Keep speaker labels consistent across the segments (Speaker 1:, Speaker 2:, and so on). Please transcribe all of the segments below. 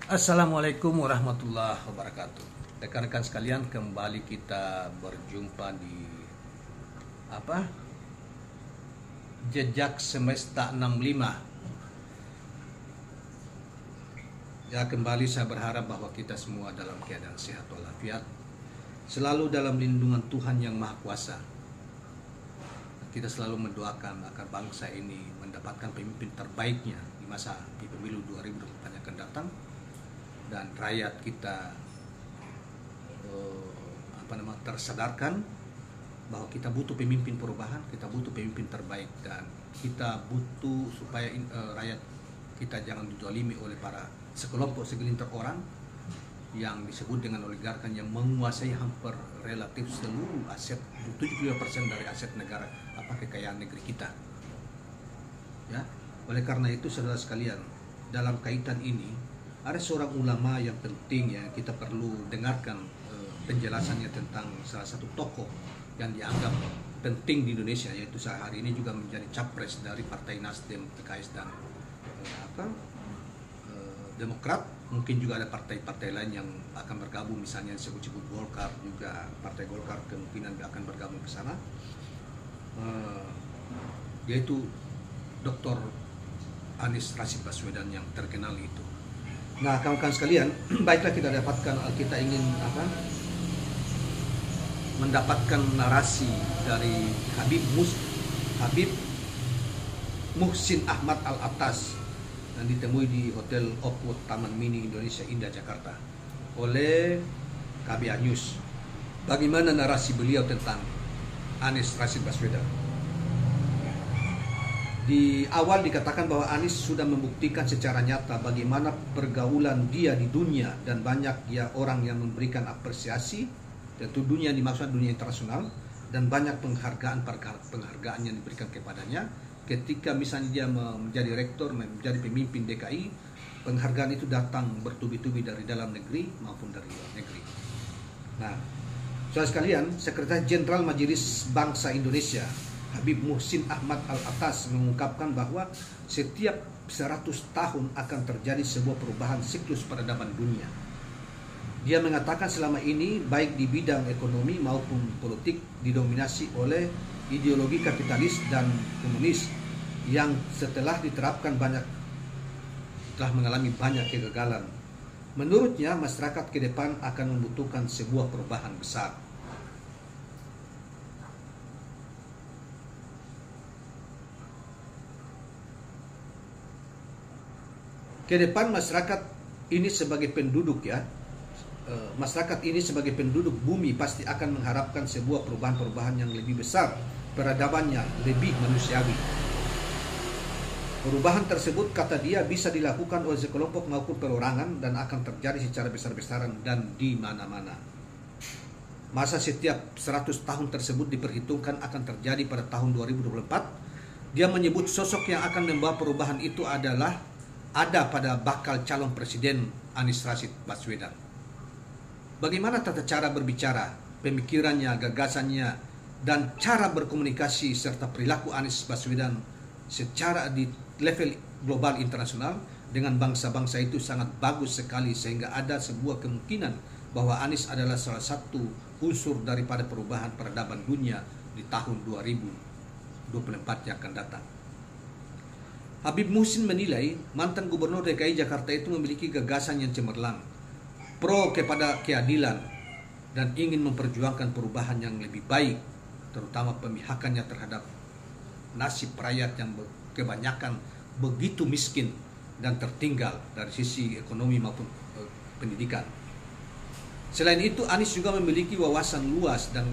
Speaker 1: Assalamualaikum warahmatullahi wabarakatuh. Rekan-rekan sekalian, kembali kita berjumpa di apa? Jejak Semesta 65. Ya, kembali saya berharap bahwa kita semua dalam keadaan sehat walafiat, selalu dalam lindungan Tuhan yang Maha Kuasa. Kita selalu mendoakan agar bangsa ini mendapatkan pemimpin terbaiknya di pemilu 2024 yang akan datang, dan rakyat kita tersadarkan bahwa kita butuh pemimpin perubahan, kita butuh pemimpin terbaik, dan kita butuh supaya rakyat kita jangan didolimi oleh para segelintir orang yang disebut dengan oligarkan yang menguasai hampir relatif seluruh aset, 75% dari aset negara, kekayaan negeri kita. Ya, oleh karena itu saudara sekalian, dalam kaitan ini ada seorang ulama yang penting ya kita perlu dengarkan penjelasannya tentang salah satu tokoh yang dianggap penting di Indonesia, yaitu hari ini juga menjadi capres dari Partai Nasdem, PKS, dan Demokrat. Mungkin juga ada partai-partai lain yang akan bergabung, misalnya disebut-sebut Golkar, juga Partai Golkar kemungkinan akan bergabung ke sana, yaitu Dr. Anies Rashid Baswedan yang terkenal itu. Nah, kawan-kawan sekalian, baiklah kita ingin mendapatkan narasi dari Habib Muhsin Ahmad Al-Attas yang ditemui di Hotel Oakwood Taman Mini Indonesia Indah Jakarta oleh KBA News. Bagaimana narasi beliau tentang Anies Rashid Baswedan? Di awal dikatakan bahwa Anies sudah membuktikan secara nyata bagaimana pergaulan dia di dunia, dan banyak orang yang memberikan apresiasi. Tentu dunia dimaksud dunia internasional, dan banyak penghargaan yang diberikan kepadanya. Ketika misalnya dia menjadi rektor, menjadi pemimpin DKI, penghargaan itu datang bertubi-tubi dari dalam negeri maupun dari luar negeri. Nah, saudara sekalian, Sekretaris Jenderal Majelis Bangsa Indonesia Habib Muhsin Ahmad Al-Attas mengungkapkan bahwa setiap 100 tahun akan terjadi sebuah perubahan siklus peradaban dunia. Dia mengatakan selama ini baik di bidang ekonomi maupun politik didominasi oleh ideologi kapitalis dan komunis yang setelah diterapkan telah mengalami banyak kegagalan. Menurutnya, masyarakat ke depan akan membutuhkan sebuah perubahan besar. Ke depan masyarakat ini sebagai penduduk bumi pasti akan mengharapkan sebuah perubahan-perubahan yang lebih besar, peradabannya lebih manusiawi. Perubahan tersebut, kata dia, bisa dilakukan oleh sekelompok maupun perorangan dan akan terjadi secara besar-besaran dan di mana-mana. Masa setiap 100 tahun tersebut diperhitungkan akan terjadi pada tahun 2024. Dia menyebut sosok yang akan membawa perubahan itu ada pada bakal calon presiden Anies Rashid Baswedan. Bagaimana tata cara berbicara, pemikirannya, gagasannya, dan cara berkomunikasi serta perilaku Anies Baswedan secara di level global internasional dengan bangsa-bangsa itu sangat bagus sekali, sehingga ada sebuah kemungkinan bahwa Anies adalah salah satu unsur daripada perubahan peradaban dunia di tahun 2024 yang akan datang. Habib Muhsin menilai mantan Gubernur DKI Jakarta itu memiliki gagasan yang cemerlang, pro kepada keadilan, dan ingin memperjuangkan perubahan yang lebih baik, terutama pemihakannya terhadap nasib rakyat yang kebanyakan begitu miskin dan tertinggal dari sisi ekonomi maupun pendidikan. Selain itu, Anies juga memiliki wawasan luas dan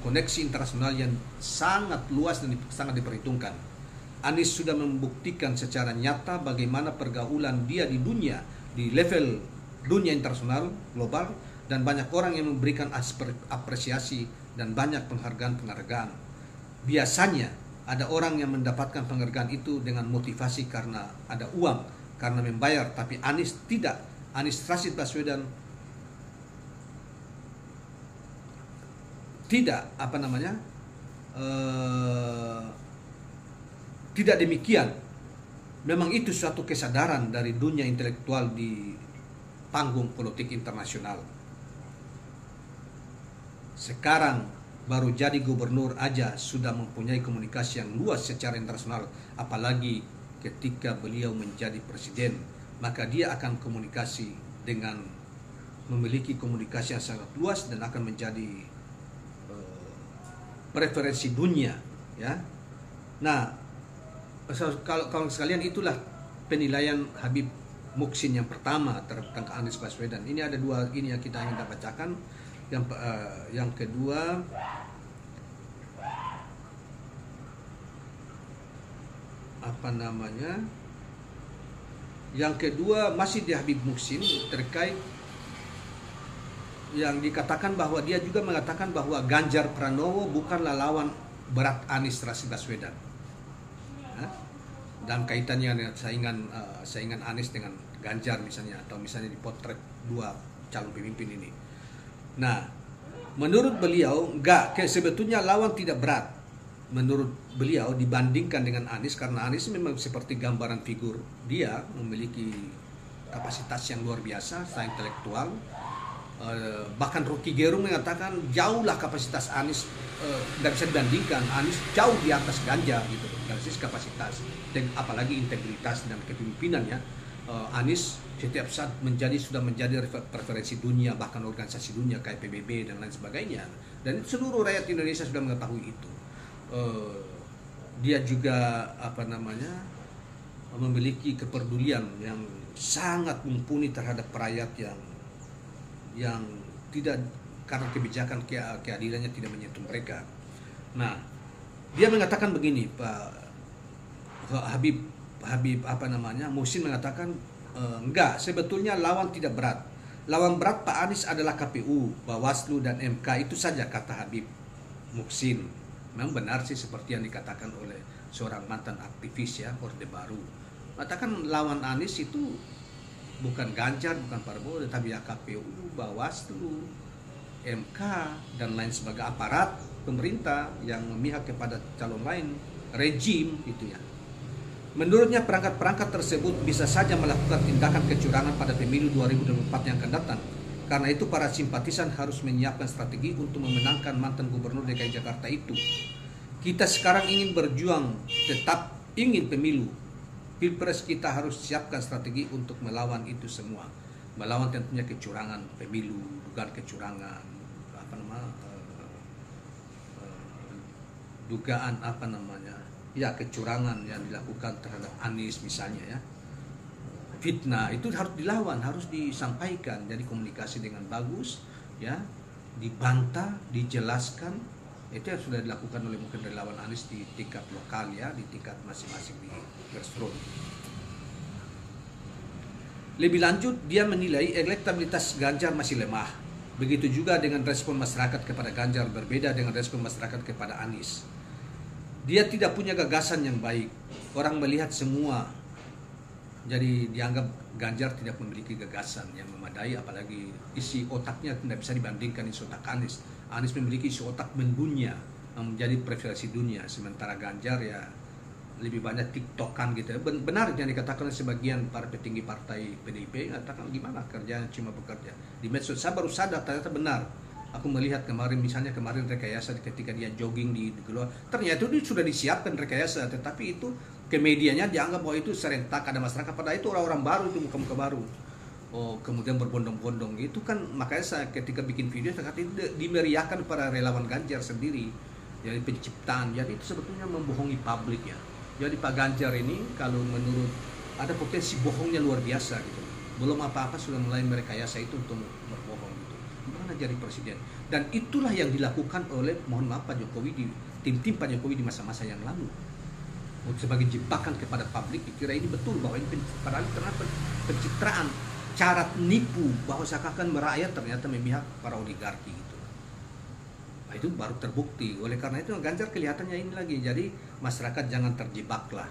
Speaker 1: koneksi internasional yang sangat luas dan sangat diperhitungkan. Anies sudah membuktikan secara nyata bagaimana pergaulan dia di dunia, di level dunia internasional, global, dan banyak orang yang memberikan apresiasi dan banyak penghargaan. Biasanya ada orang yang mendapatkan penghargaan itu dengan motivasi karena ada uang, karena membayar, tapi Anies tidak. Anies Rashid Baswedan tidak tidak demikian. Memang itu suatu kesadaran dari dunia intelektual di panggung politik internasional. Sekarang baru jadi gubernur aja sudah mempunyai komunikasi yang luas secara internasional, apalagi ketika beliau menjadi presiden, maka dia akan komunikasi dengan memiliki komunikasi yang sangat luas dan akan menjadi preferensi dunia, ya. Nah, kalau kawan sekalian, itulah penilaian Habib Muhsin yang pertama tentang Anies Baswedan. Ini ada dua, ini yang kita ingin bacakan. Yang kedua, apa namanya? Yang kedua masih di Habib Muhsin terkait yang dikatakan bahwa dia juga mengatakan bahwa Ganjar Pranowo bukanlah lawan berat Anies Rashid Baswedan. Dalam kaitannya dengan saingan Anies dengan Ganjar misalnya, atau misalnya dipotret dua calon pemimpin ini. Nah, menurut beliau sebetulnya lawan tidak berat. Menurut beliau dibandingkan dengan Anies, karena Anies memang seperti gambaran figur. Dia memiliki kapasitas yang luar biasa, secara intelektual. Bahkan Rocky Gerung mengatakan jauhlah kapasitas Anies tidak bisa dibandingkan. Anies jauh di atas Ganjar gitu dari sisi kapasitas, dan apalagi integritas dan kepemimpinannya. Anies setiap saat sudah menjadi referensi dunia, bahkan organisasi dunia kayak PBB dan lain sebagainya, dan seluruh rakyat Indonesia sudah mengetahui itu. Dia juga memiliki kepedulian yang sangat mumpuni terhadap rakyat yang tidak, karena kebijakan keadilannya tidak menyentuh mereka. Nah, dia mengatakan begini, Pak Habib Muhsin mengatakan enggak, sebetulnya lawan tidak berat. Lawan berat Pak Anies adalah KPU, Bawaslu dan MK, itu saja, kata Habib Muhsin. Memang benar sih seperti yang dikatakan oleh seorang mantan aktivis, ya, Orde Baru. Mengatakan lawan Anies itu bukan Ganjar, bukan Prabowo, tetapi ya KPU, Bawaslu, MK dan lain sebagainya, aparat pemerintah yang memihak kepada calon lain, rejim gitu ya. Menurutnya perangkat-perangkat tersebut bisa saja melakukan tindakan kecurangan pada pemilu 2024 yang akan datang. Karena itu para simpatisan harus menyiapkan strategi untuk memenangkan mantan gubernur DKI Jakarta itu. Kita sekarang ingin berjuang, tetap ingin pemilu. Pilpres kita harus siapkan strategi untuk melawan itu semua. Melawan tentunya kecurangan pemilu, dugaan kecurangan, dugaan kecurangan yang dilakukan terhadap Anies misalnya, ya. Fitnah itu harus dilawan, harus disampaikan, jadi komunikasi dengan bagus, ya, dibantah, dijelaskan. Itu yang sudah dilakukan oleh mungkin relawan Anies di tingkat lokal, ya, di tingkat masing-masing di grassroots. Lebih lanjut, dia menilai elektabilitas Ganjar masih lemah. Begitu juga dengan respon masyarakat kepada Ganjar, berbeda dengan respon masyarakat kepada Anies. Dia tidak punya gagasan yang baik. Orang melihat semua, jadi dianggap Ganjar tidak memiliki gagasan yang memadai, apalagi isi otaknya tidak bisa dibandingkan isi otak Anies. Anies memiliki isi otak mendunia, yang menjadi preferensi dunia, sementara Ganjar ya lebih banyak tiktokan gitu. Benar yang dikatakan oleh sebagian para petinggi partai PDIP, katakan gimana kerjaan cuma bekerja di medsos. Saya baru sadar ternyata benar. Aku melihat kemarin rekayasa ketika dia jogging di keluar, ternyata itu sudah disiapkan rekayasa, tetapi itu ke medianya dianggap bahwa itu serentak ada masyarakat, padahal itu orang-orang baru, itu muka-muka baru. Kemudian berbondong-bondong itu kan, makanya saya ketika bikin video saya kata itu dimeriahkan para relawan Ganjar sendiri, jadi penciptaan, jadi itu sebetulnya membohongi publik, ya. Jadi Pak Ganjar ini kalau menurut ada potensi bohongnya luar biasa gitu, belum apa-apa sudah mulai merekayasa itu untuk berbohong gitu. Gimana jadi presiden? Dan itulah yang dilakukan oleh, mohon maaf, Pak Jokowi di tim-tim Pak Jokowi di masa-masa yang lalu. Sebagai jebakan kepada publik, dikira ini betul bahwa ini padahal ternyata pencitraan, cara nipu bahwa seakan-akan merakyat, ternyata memihak para oligarki gitu. Nah, itu baru terbukti. Oleh karena itu Ganjar kelihatannya ini lagi. Jadi masyarakat jangan terjebaklah.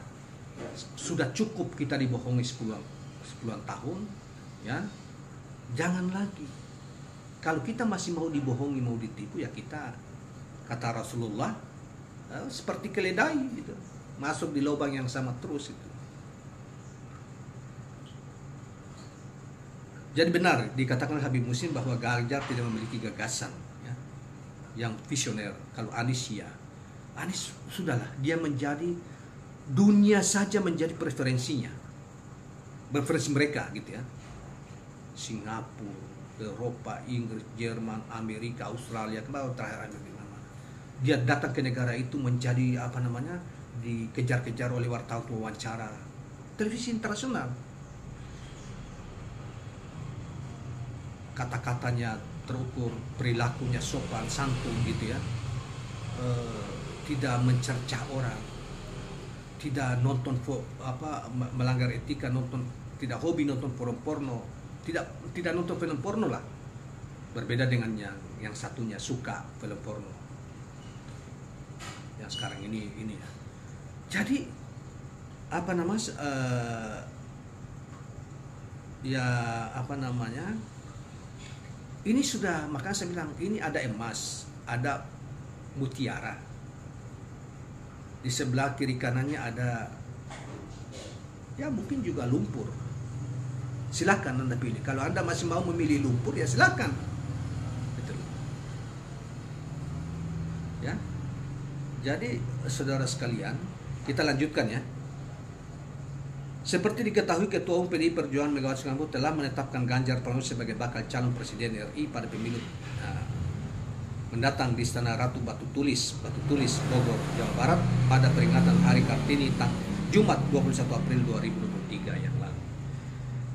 Speaker 1: Sudah cukup kita dibohongi 10 tahun, ya. Jangan lagi. Kalau kita masih mau dibohongi, mau ditipu, ya kita, kata Rasulullah, seperti keledai gitu, masuk di lubang yang sama terus itu. Jadi benar dikatakan Habib Muhsin bahwa Ganjar tidak memiliki gagasan ya, yang visioner. Kalau Anies ya, Anies sudahlah, dia menjadi dunia saja menjadi preferensinya, preferensi mereka gitu ya. Singapura, Eropa, Inggris, Jerman, Amerika, Australia, kemarin terakhir Amerika. Dia datang ke negara itu menjadi apa namanya, dikejar-kejar oleh wartawan wawancara televisi internasional. Kata-katanya terukur, perilakunya sopan santun gitu ya, tidak mencercah orang, tidak nonton melanggar etika, tidak hobi nonton porno, tidak nonton film porno lah. Berbeda dengan yang satunya suka film porno yang sekarang ini ya. Jadi ini sudah, makanya saya bilang ini ada emas, ada mutiara. Di sebelah kiri kanannya ada ya mungkin juga lumpur. Silakan Anda pilih. Kalau Anda masih mau memilih lumpur ya silakan. Betul. Ya. Jadi saudara sekalian, kita lanjutkan ya. Seperti diketahui, Ketua Umum PDI Perjuangan Megawati Soekarno telah menetapkan Ganjar Pranowo sebagai bakal calon presiden RI pada pemilu mendatang di Istana Ratu Batu Tulis, Bogor, Jawa Barat pada peringatan Hari Kartini Jumat 21 April 2023 yang lalu.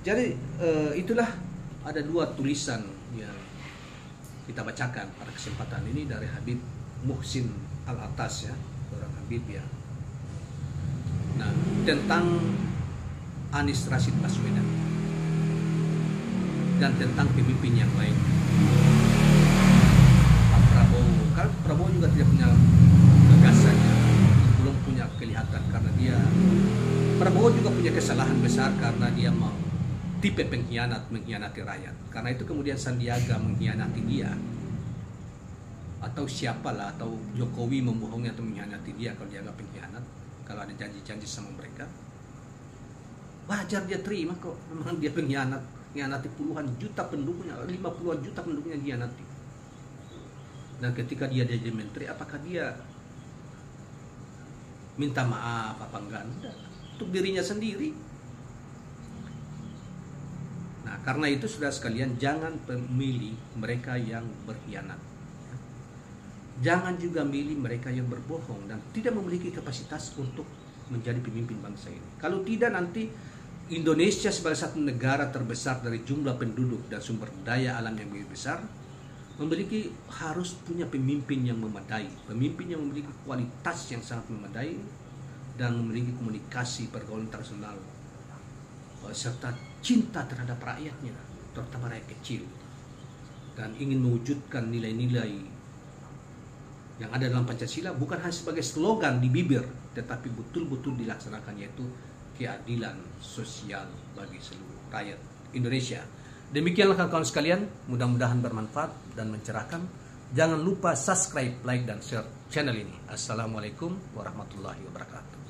Speaker 1: Jadi itulah ada dua tulisan yang kita bacakan pada kesempatan ini dari Habib Muhsin Alatas ya, seorang Habib ya. Nah, tentang Anies Rashid Baswedan dan tentang pemimpin yang lain. Pak Prabowo, kan Prabowo juga tidak punya gagasan, belum punya kelihatan karena Prabowo juga punya kesalahan besar karena dia mau tipe mengkhianati rakyat. Karena itu kemudian Sandiaga mengkhianati dia, atau siapalah, atau Jokowi membohongi atau mengkhianati dia kalau dia agak pengkhianat, kalau ada janji-janji sama mereka. Wajar dia terima kok, memang dia mengkhianati puluhan juta pendukungnya, 50-an juta pendukungnya dia nanti. Dan ketika dia jadi menteri, apakah dia minta maaf apa enggak? Enggak. Untuk dirinya sendiri. Nah, karena itu saudara sekalian, jangan memilih mereka yang berkhianat. Jangan juga milih mereka yang berbohong dan tidak memiliki kapasitas untuk menjadi pemimpin bangsa ini. Kalau tidak, nanti Indonesia sebagai satu negara terbesar dari jumlah penduduk dan sumber daya alam yang begitu besar harus punya pemimpin yang memadai, pemimpin yang memiliki kualitas yang sangat memadai dan memiliki komunikasi pergaulan internasional serta cinta terhadap rakyatnya, terutama rakyat kecil, dan ingin mewujudkan nilai-nilai yang ada dalam Pancasila bukan hanya sebagai slogan di bibir, tetapi betul-betul dilaksanakan, yaitu keadilan sosial bagi seluruh rakyat Indonesia. Demikianlah kawan-kawan sekalian, mudah-mudahan bermanfaat dan mencerahkan. Jangan lupa subscribe, like, dan share channel ini. Assalamualaikum warahmatullahi wabarakatuh.